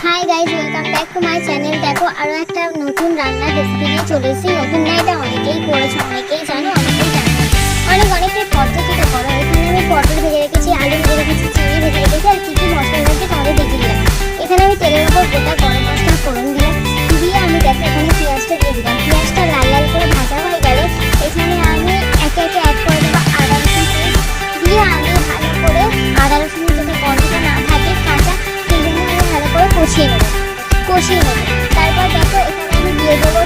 Hi guys, welcome back to my channel. দেখো আরো একটা নতুন রান্নার রেসিপি নিয়ে চলে এসেছি। নতুন না, এটা অনেকেই করেছো, অনেকেই জানো, অনেকেই জানো না। অনেকের পদ্ধতিতে করো। এখানে আমি পটল ভেজে রেখেছি, আলু ভেজে রেখেছি, চিংড়ি ভেজে রেখেছি, আর কি কি মশলা রেখেছি তোমাদের দেখিয়ে দিলাম। এখানে আমি তেলের উপর গোটা গরম মশলা ফোড়ন দিলাম, দিয়ে আমি দেখো এখানে পেঁয়াজটা দিয়ে দিলাম। পেঁয়াজটা লাল লাল করে ভাজা হয়ে গেলে এখানে আমি একে একে অ্যাড করে দেবো আদা রসুন পেস্ট। দিয়ে আমি ভালো করে আদা রসুনের যাতে গন্ধটা না থাকে কাঁচা, সেই জন্য আমি ভালো করে কষিয়ে নেবো। তারপর দেখো এখানে আমি দিয়ে দেবো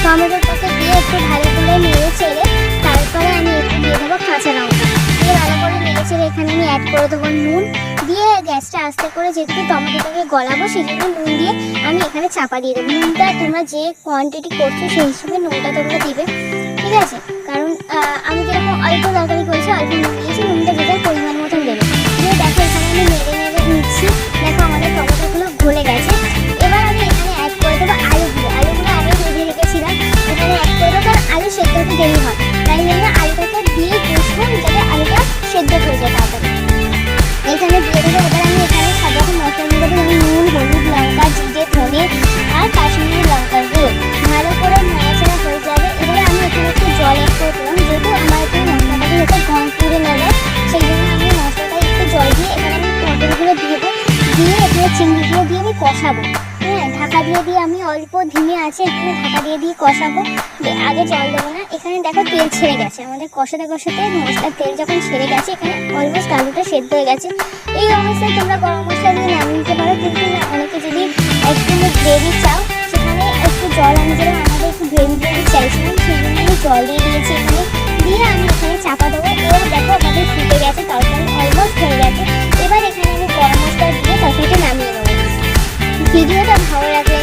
টমেটোটাকে দিয়ে একটু ভালো করে নেড়ে চেড়ে তারপরে আমি একটু দিয়ে দেবো কাঁচা লঙ্কা। দিয়ে ভালো করে নেড়ে চেড়ে এখানে আমি অ্যাড করে দেবো নুন। দিয়ে গ্যাসটা আস্তে করে যেহেতু টমেটোটাকে গলাবো সেই জন্য নুন দিয়ে আমি এখানে চাপা দিয়ে দেবো। নুনটা তোমরা যে কোয়ান্টিটি করছো সেই হিসেবে নুনটা তোমরা দিবে, ঠিক আছে? কারণ আমি যেরকম অল্প তরকারি করেছি, অল্প নুন দিয়েছি, নুনটা যেটা পরিমাণ মতন দেবে। দিয়ে দেখো এখানে আমি নেড়ে নেড়ে নিচ্ছি। দেখো আমাদের টমেটোগুলো গলে গেছে। এবার আমি এখানে অ্যাড করে দেবো আলুগুলো আগে ভেজে রেখেছিলাম। এখানে অ্যাড করে দেবো, কারণ আলু সেদ্ধ হতে দেরি হয়, তাই জন্য আলুটাকে দিয়ে কষবো যাতে আলুটা সেদ্ধ হয়ে যায় তাড়াতাড়ি। এখানে দিয়ে দেবো। এবার আমি এখানে সব রকম মশলা দিয়ে দেবো, যেমন নুন, হলুদ, লঙ্কা, জিরে, ধনে আর কাশ্মীরি লঙ্কার গুঁড়ো। ভালো করে নাড়াচাড়া হয়ে যাবে। এবারে আমি এখানে একটু জল অ্যাড করে দিলাম, যেহেতু আমার এখানে মশলাটাকে যাতে গম পুড়ে না যায় সেই জন্য আমি মশলাটা একটু জল দিয়ে এখানে আমি পটলগুলো দিয়ে দেবো। দিয়ে এখানে চিংড়িগুলো দিয়ে আমি কষাবো। হ্যাঁ, ঢাকা দিয়ে আমি অল্প ধিমে আছে এখানে ঢাকা দিয়ে কষাবো। আগে জল দেবো না। এখানে দেখো তেল ছেড়ে গেছে আমাদের কষাতে মশলার তেল যখন ছেড়ে গেছে এখানে অলমোস্ট আলুটা সেদ্ধ হয়ে গেছে। এই অবস্থায় তোমরা গরম মশলা দিয়ে নামিয়ে নিতে পারো, কিন্তু অনেকে যদি একটু গ্রেভি চাও সেখানে একটু জল, আমি যেরকম আমাদের একটু গ্রেভি চাইছিলাম সেই জন্য আমি জল দিয়ে দিয়েছি এখানে। দিয়ে আমি এখানে চাপা দেবো। এবার দেখো আমাদের ফুটে গেছে, তরকারি অলমোস্ট হয়ে গেছে। এবার এখানে আমি গরম মশলা দিয়ে তরকারিটা নামিয়ে নেবো। ভিডিওটা ভালো লাগলে